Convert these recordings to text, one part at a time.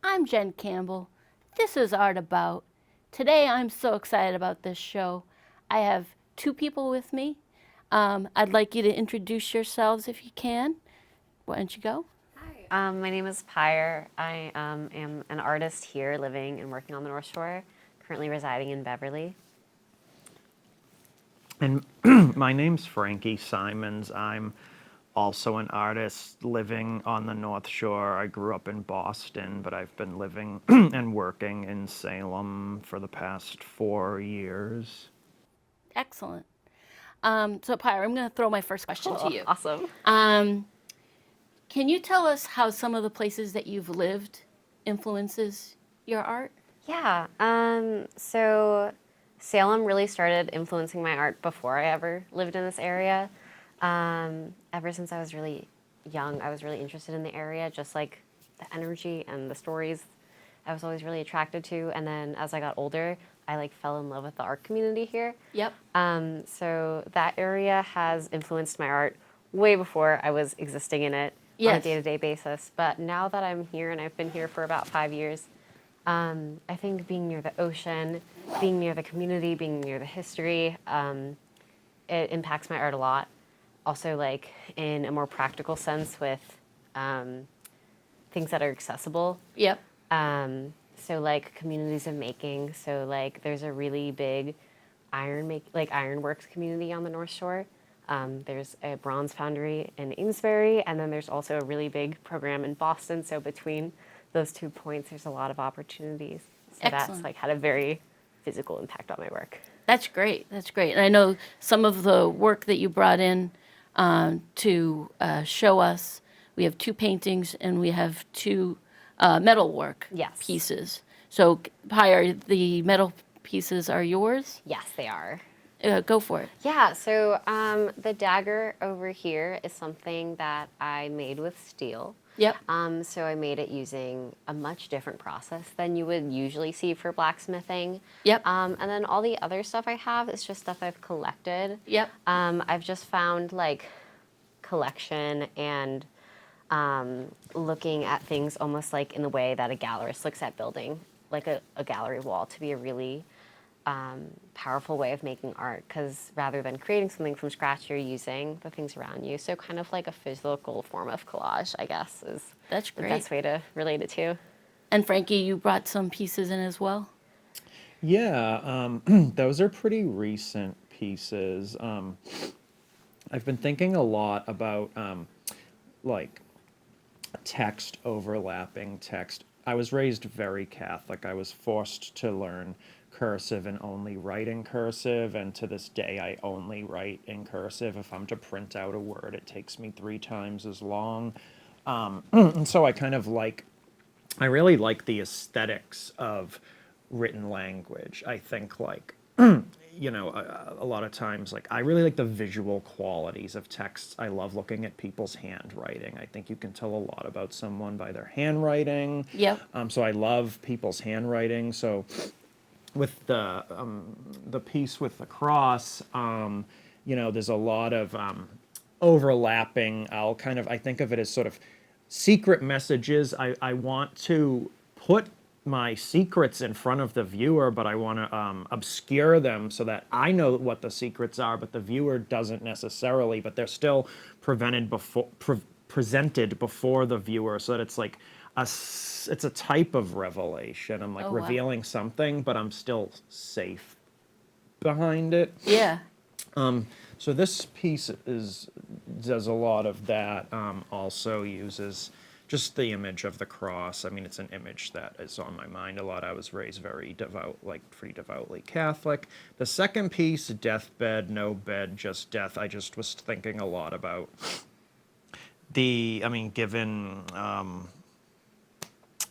I'm Jen Campbell. This is ArtAbout. Today I'm so excited about this show. I have two people with me. I'd like you to introduce yourselves if you can. Why don't you go? My name is Pyre. I am an artist here living and working on the North Shore, currently residing in Beverly. And my name's Frankie Simons. I'm also an artist living on the North Shore. I grew up in Boston, but I've been living and working in Salem for the past 4 years. Excellent. So, Pyre, I'm going to throw my first question to you. Awesome. Can you tell us how some of the places that you've lived influences your art? Yeah. So Salem really started influencing my art before I ever lived in this area. Ever since I was really young, I was really interested in the area, just like the energy and the stories I was always really attracted to. And then as I got older, I fell in love with the art community here. Yep. So that area has influenced my art way before I was existing in it on a Yes. day-to-day basis. But now that I'm here and I've been here for about 5 years, I think being near the ocean, being near the community, being near the history, it impacts my art a lot. Also, in a more practical sense with things that are accessible. Yep. So communities of making. So there's a really big ironworks community on the North Shore. There's a bronze foundry in Amesbury, and then there's also a really big program in Boston. So between those 2 points, there's a lot of opportunities. So Excellent. that's had a very physical impact on my work. That's great. That's great. And I know some of the work that you brought in to show us. We have two paintings and we have two metalwork Yes. pieces. So, Pyre, the metal pieces are yours? Yes, they are. Go for it. Yeah, so the dagger over here is something that I made with steel. Yep. So I made it using a much different process than you would usually see for blacksmithing. Yep. And then all the other stuff I have is just stuff I've collected. Yep. I've just found collection and looking at things almost like in the way that a gallerist looks at building, like a gallery wall, to be a really powerful way of making art, because rather than creating something from scratch, you're using the things around you. So kind of like a physical form of collage, I guess, is That's the great. best way to relate it to. And Frankie, you brought some pieces in as well? Yeah, those are pretty recent pieces. I've been thinking a lot about like text overlapping text. I was raised very Catholic. I was forced to learn cursive and only write in cursive, and to this day I only write in cursive. If I'm to print out a word, it takes me 3 times as long. And so I really like the aesthetics of written language. I think a lot of times, I really like the visual qualities of texts. I love looking at people's handwriting. I think you can tell a lot about someone by their handwriting. Yep. So I love people's handwriting. So with the piece with the cross, there's a lot of overlapping. I think of it as sort of secret messages. I want to put my secrets in front of the viewer, but I want to obscure them so that I know what the secrets are, but the viewer doesn't necessarily, but they're still presented before the viewer, so that it's it's a type of revelation. I'm Oh, wow. revealing something, but I'm still safe behind it. Yeah. So this piece does a lot of that. Also uses just the image of the cross. I mean, it's an image that is on my mind a lot. I was raised very devout, pretty devoutly Catholic. The second piece, deathbed, no bed, just death. I just was thinking a lot about given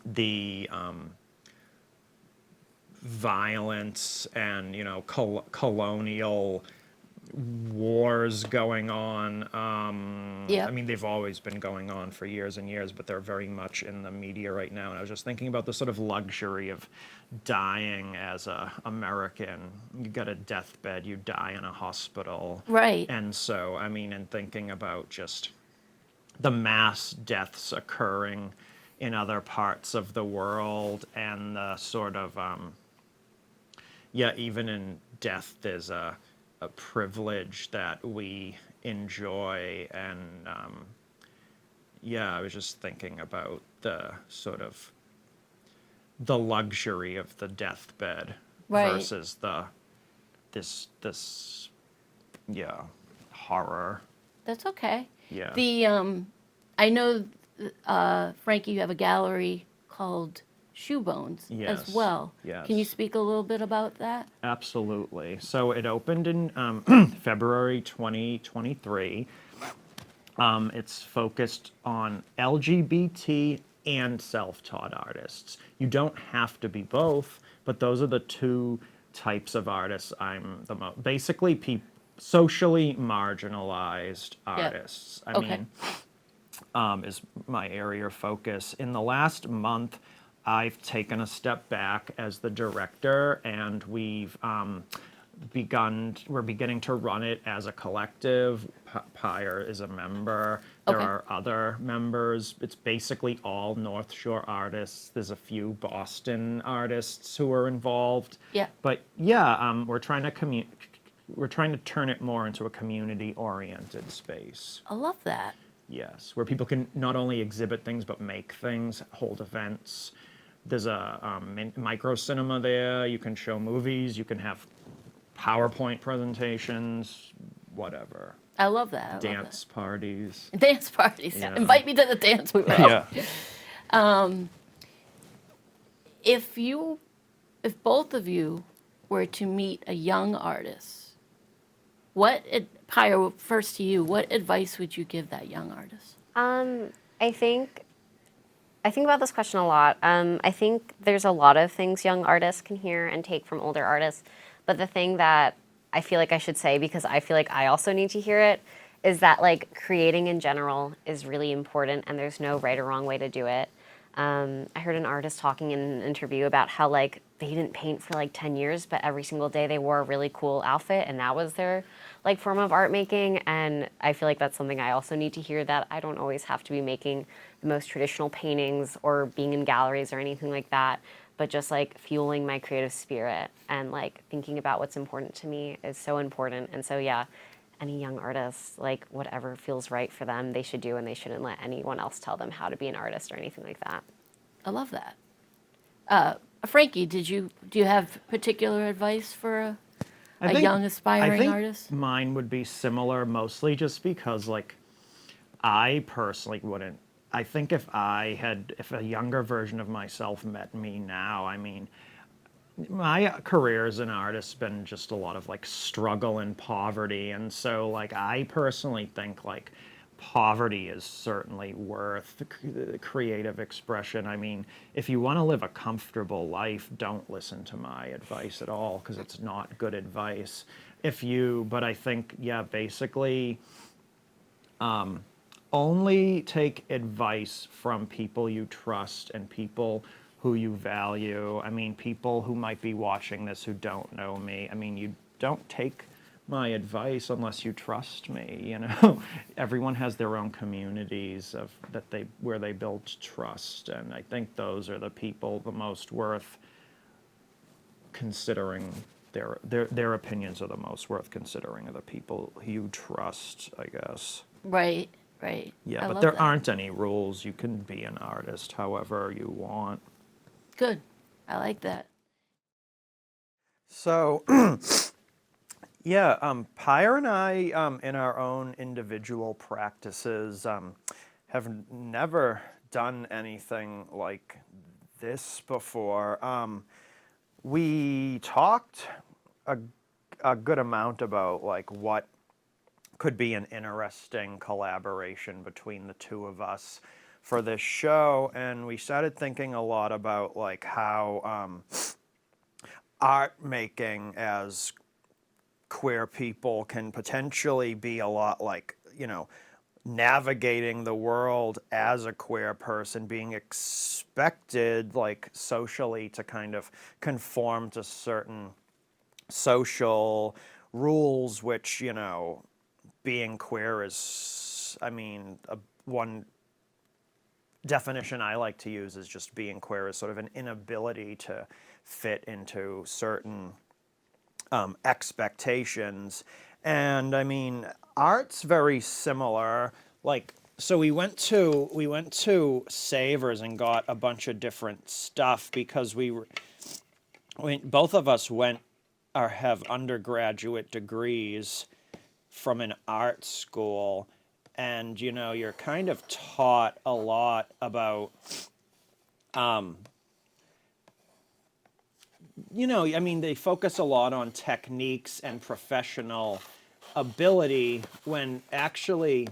the violence and colonial wars going on. Yep. I mean, they've always been going on for years and years, but they're very much in the media right now. And I was just thinking about the sort of luxury of dying as a American. You get a deathbed, you die in a hospital. Right. And so, and thinking about just the mass deaths occurring in other parts of the world, and the sort of yeah, even in death, there's a privilege that we enjoy, and yeah, I was just thinking about the sort of the luxury of the deathbed Right. versus the this yeah, horror. That's okay. Yeah. The I know, Frankie, you have a gallery called Shoe Bones as Yes. well. Can you Yes. speak a little bit about that? Absolutely. So it opened in February 2023. It's focused on LGBT and self-taught artists. You don't have to be both, but those are the two types of artists I'm the most. Basically, socially marginalized Yeah. artists. I Okay. mean, is my area of focus. In the last month, I've taken a step back as the director, and we're beginning to run it as a collective. Pyre is a member. There Okay. are other members. It's basically all North Shore artists. There's a few Boston artists who are involved. Yeah. But yeah, we're trying to turn it more into a community-oriented space. I love that. Yes, where people can not only exhibit things but make things, hold events. There's a micro cinema there. You can show movies. You can have PowerPoint presentations, whatever. I love that. I love Dance parties. that. Dance parties. Yeah. Invite me to the dance. We will. Yeah. If both of you were to meet a young artist, Pyre, first to you, what advice would you give that young artist? I think about this question a lot. I think there's a lot of things young artists can hear and take from older artists, but the thing that I feel like I should say, because I feel like I also need to hear it, is that like creating in general is really important, and there's no right or wrong way to do it. I heard an artist talking in an interview about how like they didn't paint for like 10 years, but every single day they wore a really cool outfit, and that was their like form of art making. And I feel like that's something I also need to hear, that I don't always have to be making the most traditional paintings or being in galleries or anything like that, but just like fueling my creative spirit and like thinking about what's important to me is so important. And so yeah, any young artists, like whatever feels right for them, they should do, and they shouldn't let anyone else tell them how to be an artist or anything like that. I love that. Frankie, do you have particular advice for I a think- young aspiring I think artist? mine would be similar, mostly just because, like, I personally wouldn't. I think if a younger version of myself met me now, I mean, my career as an artist has been just a lot of like struggle and poverty, and so like I personally think like poverty is certainly worth creative expression. I mean, if you want to live a comfortable life, don't listen to my advice at all, because it's not good advice. But I think, yeah, basically, only take advice from people you trust and people who you value. I mean, people who might be watching this who don't know me. I mean, you don't take my advice unless you trust me, you know. Everyone has their own communities where they build trust, and I think those are the people the most worth considering. Their opinions are the most worth considering, are the people you trust, I guess. Right, right. Yeah, I but love there that. aren't any rules. You can be an artist however you want. Good. I like that. So, yeah, Pyre and I, in our own individual practices, have never done anything like this before. We talked a good amount about like what could be an interesting collaboration between the two of us for this show, and we started thinking a lot about like how art making as queer people can potentially be a lot like, you know, navigating the world as a queer person, being expected like socially to kind of conform to certain social rules, which, you know, being queer is, I mean, one definition I like to use is just being queer is sort of an inability to fit into certain expectations. And I mean, art's very similar. Like, so we went to Savers and got a bunch of different stuff because both of us went or have undergraduate degrees from an art school, and you're kind of taught a lot about I mean, they focus a lot on techniques and professional ability when actually,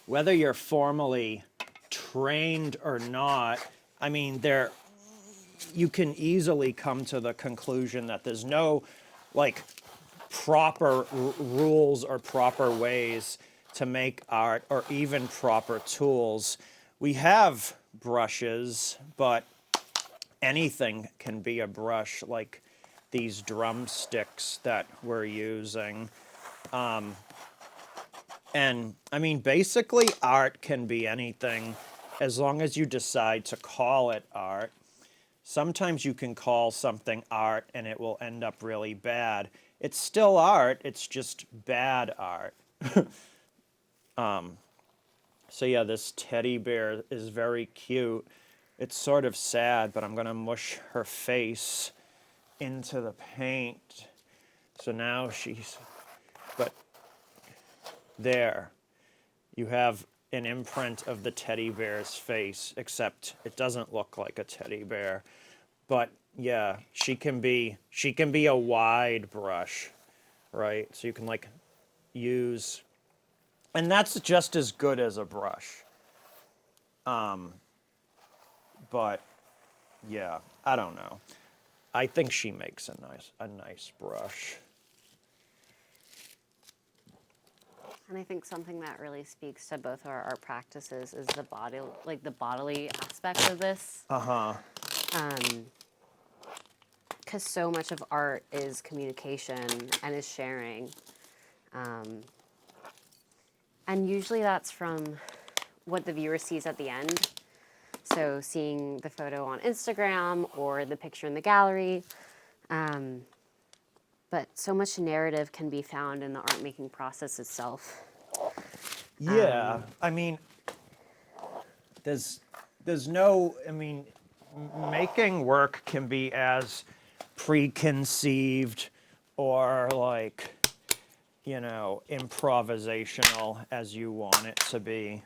whether you're formally trained or not, I mean, you can easily come to the conclusion that there's no like proper rules or proper ways to make art or even proper tools. We have brushes, but anything can be a brush, like these drumsticks that we're using. And I mean, basically, art can be anything as long as you decide to call it art. Sometimes you can call something art and it will end up really bad. It's still art, it's just bad art. So yeah, this teddy bear is very cute. It's sort of sad, but I'm gonna mush her face into the paint. So now but there, you have an imprint of the teddy bear's face, except it doesn't look like a teddy bear. But yeah, she can be a wide brush, right? So you can like use, and that's just as good as a brush. But yeah, I don't know. I think she makes a nice brush. And I think something that really speaks to both our art practices is the bodily aspect of this. Because so much of art is communication and is sharing. And usually that's from what the viewer sees at the end. So seeing the photo on Instagram or the picture in the gallery. But so much narrative can be found in the art making process itself. Yeah, I mean, there's no, I mean, making work can be as preconceived or like, improvisational as you want it to be.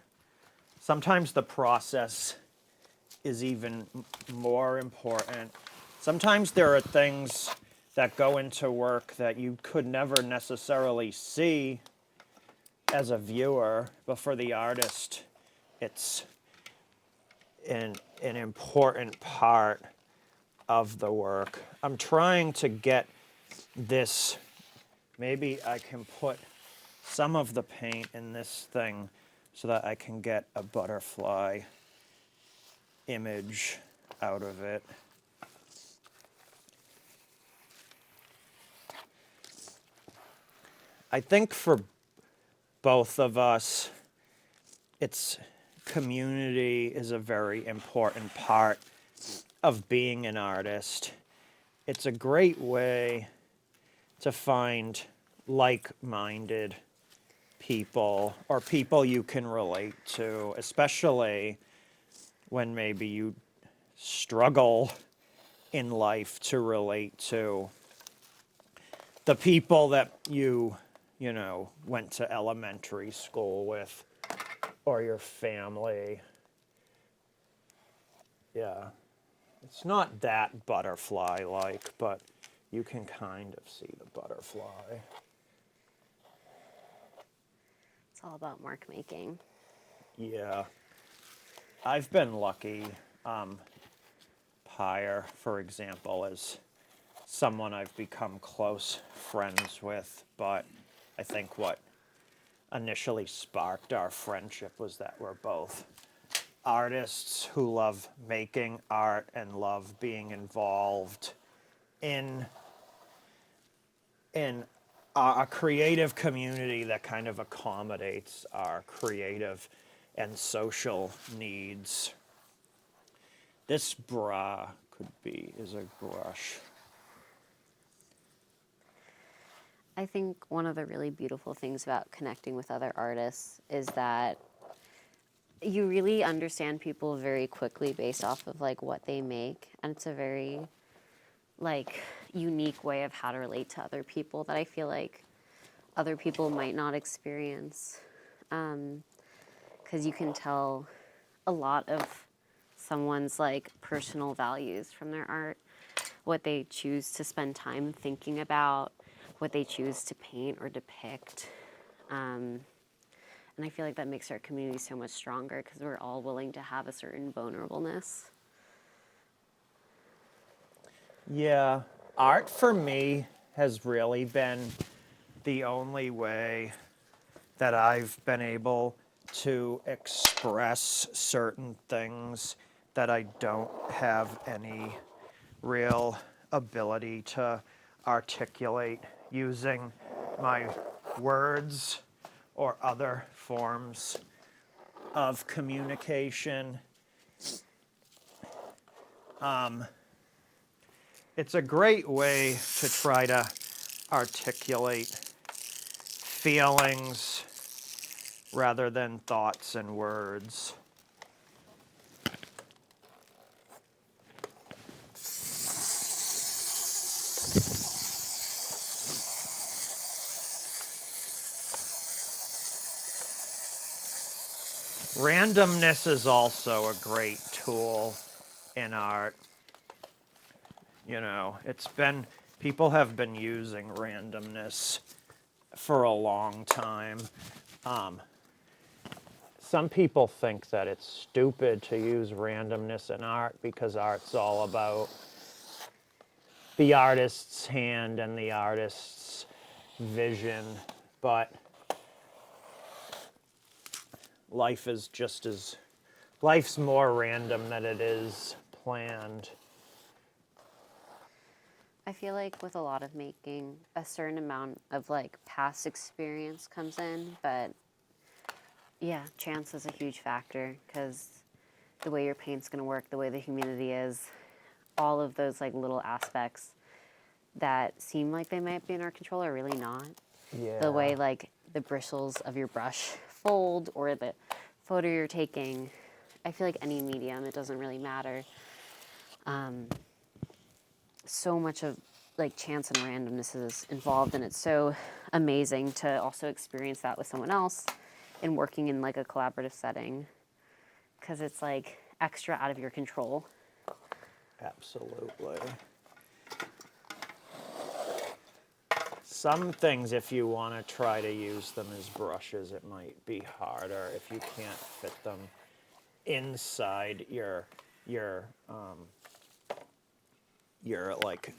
Sometimes the process is even more important. Sometimes there are things that go into work that you could never necessarily see as a viewer, but for the artist, it's an important part of the work. I'm trying to get this, maybe I can put some of the paint in this thing so that I can get a butterfly image out of it. I think for both of us, community is a very important part of being an artist. It's a great way to find like-minded people or people you can relate to, especially when maybe you struggle in life to relate to the people that you went to elementary school with or your family. Yeah. It's not that butterfly-like, but you can kind of see the butterfly. It's all about mark making. Yeah. I've been lucky. Pyre, for example, is someone I've become close friends with, but I think what initially sparked our friendship was that we're both artists who love making art and love being involved in a creative community that kind of accommodates our creative and social needs. This is a brush. I think one of the really beautiful things about connecting with other artists is that you really understand people very quickly based off of like what they make, and it's a very like unique way of how to relate to other people that I feel like other people might not experience, because you can tell a lot of someone's like personal values from their art, what they choose to spend time thinking about, what they choose to paint or depict. And I feel like that makes our community so much stronger because we're all willing to have a certain vulnerableness. Yeah, art for me has really been the only way that I've been able to express certain things that I don't have any real ability to articulate using my words or other forms of communication. It's a great way to try to articulate feelings rather than thoughts and words. Randomness is also a great tool in art. You know, people have been using randomness for a long time. Some people think that it's stupid to use randomness in art because art's all about the artist's hand and the artist's vision, but life's more random than it is planned. I feel like with a lot of making, a certain amount of like past experience comes in, but yeah, chance is a huge factor because the way your paint's going to work, the way the humidity is, all of those like little aspects that seem like they might be in our control are really not. Yeah. The way like the bristles of your brush fold or the photo you're taking, I feel like any medium, it doesn't really matter. So much of like chance and randomness is involved, and it's so amazing to also experience that with someone else and working in like a collaborative setting because it's like extra out of your control. Absolutely. Some things, if you want to try to use them as brushes, it might be harder if you can't fit them inside your like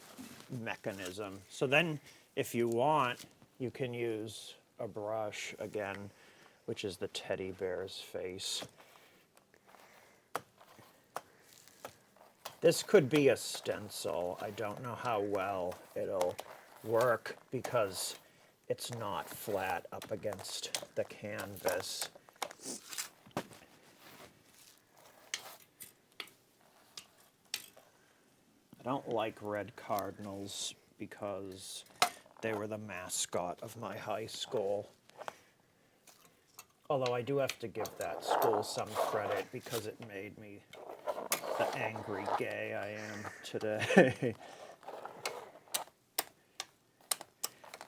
mechanism. So then if you want, you can use a brush again, which is the teddy bear's face. This could be a stencil. I don't know how well it'll work because it's not flat up against the canvas. I don't like red cardinals because they were the mascot of my high school. Although I do have to give that school some credit because it made me the angry gay I am today.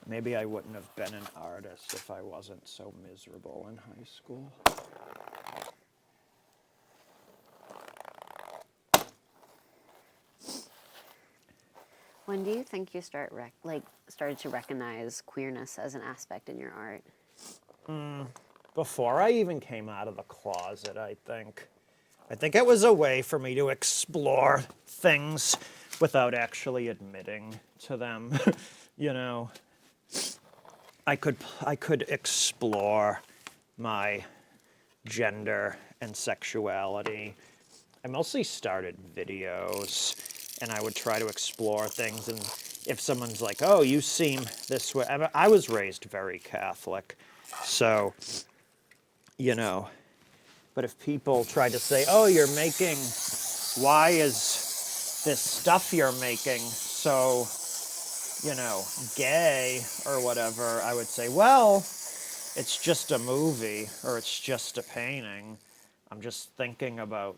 Maybe I wouldn't have been an artist if I wasn't so miserable in high school. When do you think you started to recognize queerness as an aspect in your art? Before I even came out of the closet, I think. I think it was a way for me to explore things without actually admitting to them. You know, I could explore my gender and sexuality. I mostly started videos, and I would try to explore things. And if someone's like, "Oh, you seem this way," I was raised very Catholic, so you know, But if people try to say, oh, you're making, why is this stuff you're making so, gay or whatever, I would say, well, it's just a movie or it's just a painting. I'm just thinking about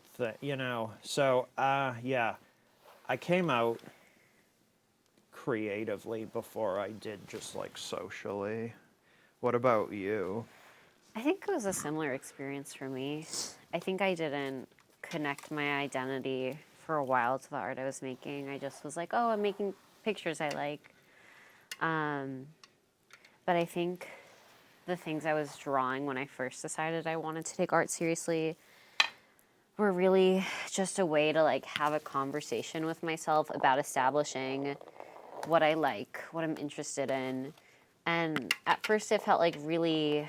So, yeah, I came out creatively before I did just like socially. What about you? I think it was a similar experience for me. I think I didn't connect my identity for a while to the art I was making. I just was like, oh, I'm making pictures I like. But I think the things I was drawing when I first decided I wanted to take art seriously were really just a way to like have a conversation with myself about establishing what I like, what I'm interested in. And at first it felt like really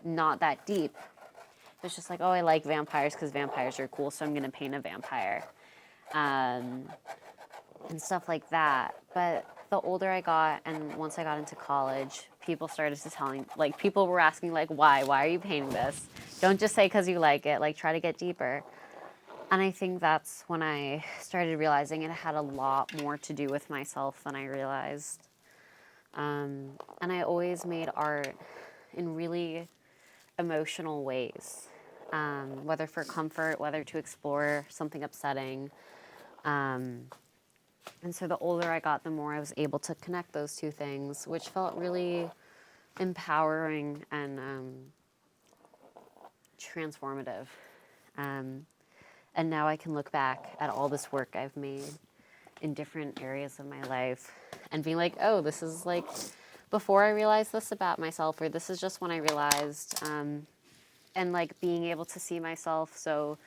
not that deep. It was just like, oh, I like vampires because vampires are cool, so I'm going to paint a vampire. And stuff like that. But the older I got and once I got into college, people started to people were asking like, why are you painting this? Don't just say because you like it, like try to get deeper. And I think that's when I started realizing it had a lot more to do with myself than I realized. And I always made art in really emotional ways, whether for comfort, whether to explore something upsetting. And so the older I got, the more I was able to connect those two things, which felt really empowering and transformative. And now I can look back at all this work I've made in different areas of my life and being like, oh, this is like before I realized this about myself, or this is just when I realized, and like being able to see myself so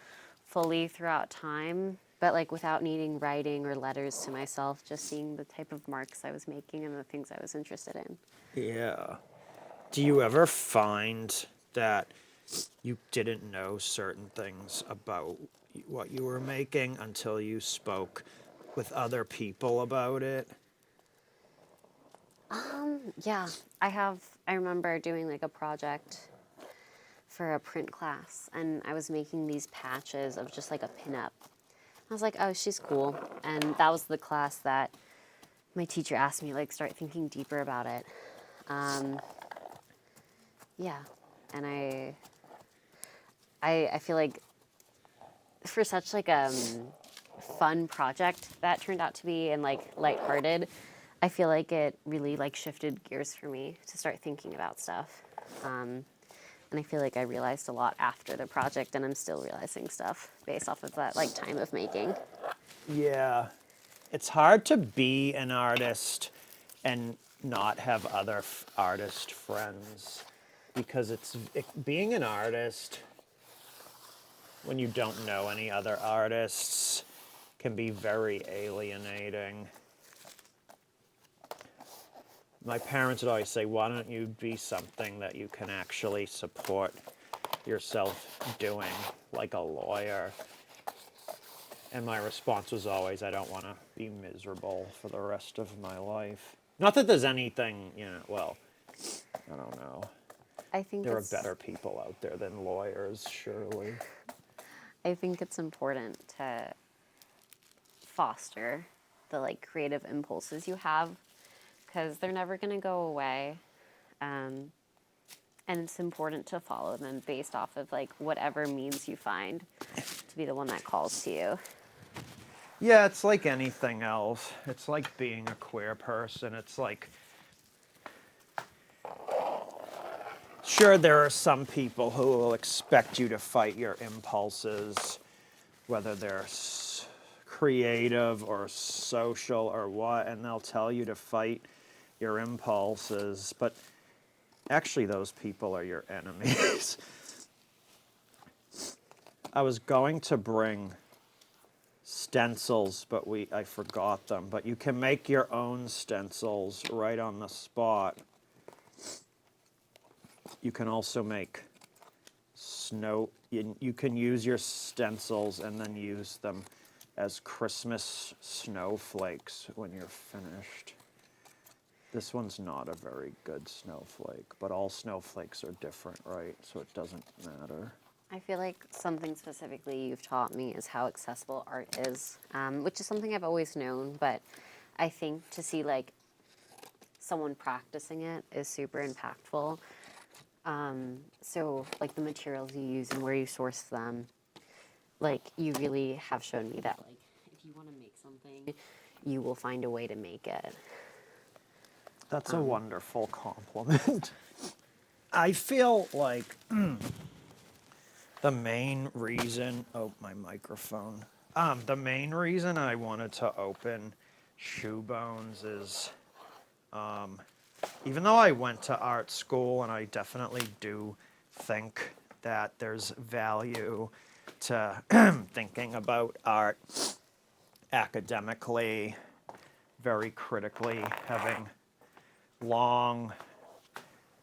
fully throughout time, but like without needing writing or letters to myself, just seeing the type of marks I was making and the things I was interested in. Yeah. Do you ever find that you didn't know certain things about what you were making until you spoke with other people about it? Yeah, I remember doing like a project for a print class, and I was making these patches of just like a pinup. I was like, oh, she's cool. And that was the class that my teacher asked me, like, start thinking deeper about it. Yeah. And I feel like for such like fun project that turned out to be and like lighthearted, I feel like it really like shifted gears for me to start thinking about stuff. And I feel like I realized a lot after the project, and I'm still realizing stuff based off of that like time of making. Yeah. It's hard to be an artist and not have other artist friends because being an artist when you don't know any other artists can be very alienating. My parents would always say, why don't you be something that you can actually support yourself doing, like a lawyer? And my response was always, I don't want to be miserable for the rest of my life. Not that there's anything, well, I don't know. I think There are better people out there than lawyers, surely. I think it's important to foster the like creative impulses you have because they're never going to go away. And it's important to follow them based off of like whatever means you find to be the one that calls to you. Yeah, it's like anything else. It's like being a queer person. It's like, sure, there are some people who will expect you to fight your impulses, whether they're creative or social or what, and they'll tell you to fight your impulses. But actually, those people are your enemies. I was going to bring stencils, but I forgot them. But you can make your own stencils right on the spot. You can also make you can use your stencils and then use them as Christmas snowflakes when you're finished. This one's not a very good snowflake, but all snowflakes are different, right? So it doesn't matter. I feel like something specifically you've taught me is how accessible art is, which is something I've always known, but I think to see like someone practicing it is super impactful. So like the materials you use and where you source them, like you really have shown me that like if you want to make something, you will find a way to make it. That's a wonderful compliment. I feel like the main reason, my microphone. The main reason I wanted to open Shoe Bones is, even though I went to art school and I definitely do think that there's value to thinking about art academically, very critically, having long,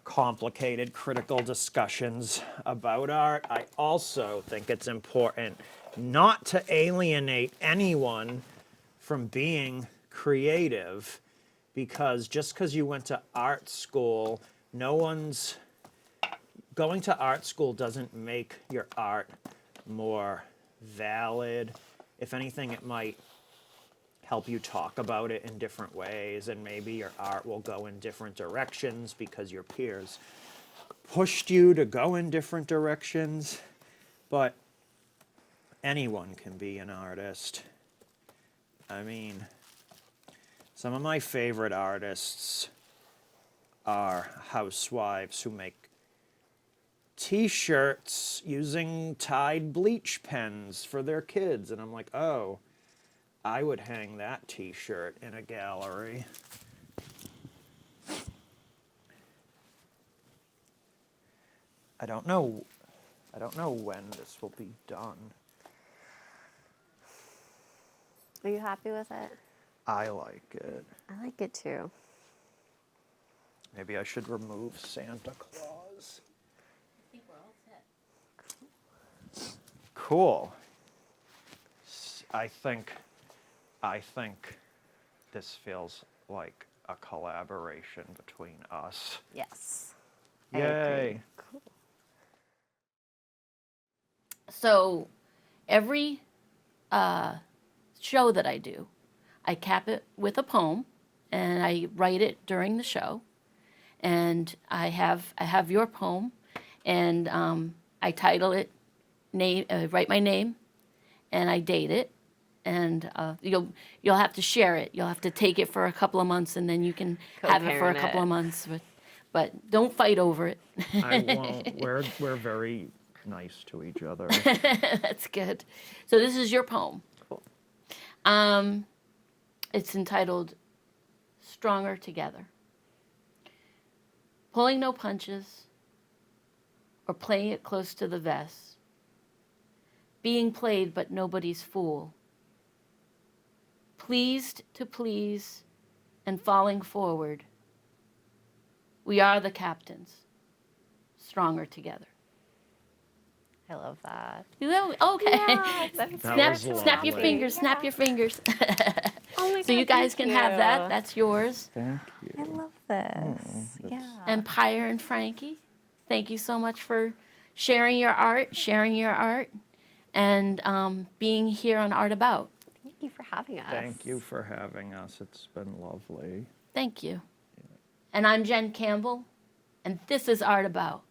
complicated, critical discussions about art. I also think it's important not to alienate anyone from being creative, because just because you went to art school, going to art school doesn't make your art more valid. If anything, it might help you talk about it in different ways, and maybe your art will go in different directions because your peers pushed you to go in different directions. But anyone can be an artist. I mean, some of my favorite artists are housewives who make t-shirts using Tide bleach pens for their kids, and I'm like, oh, I would hang that t-shirt in a gallery. I don't know when this will be done. Are you happy with it? I like it. I like it too. Maybe I should remove Santa Claus. I think we're all set. Cool. I think this feels like a collaboration between us. Yes. I Yay. agree. Cool. So every show that I do, I cap it with a poem, and I write it during the show. And I have your poem, and I title it, write my name, and I date it, and you'll have to share it. You'll have to take it for a couple of months, and then you can have it for a Co-parent couple it. of months. But don't fight over it. I won't. We're very nice to each other. That's good. So this is your poem. Cool. It's entitled Stronger Together. Pulling no punches or playing it close to the vest. Being played but nobody's fool. Pleased to please and falling forward. We are the captains. Stronger together. I love that. Okay. Yeah, that's That was Snap your lovely. fingers, snap your fingers. Oh my So you God, guys thank can have that. you. That's yours. Thank I you. love this. Yeah. And Pyre and Frankie, thank you so much for sharing your art, and being here on ArtAbout. Thank you for having us. Thank you for having us. It's been lovely. Thank you. And I'm Jen Campbell, and this is ArtAbout.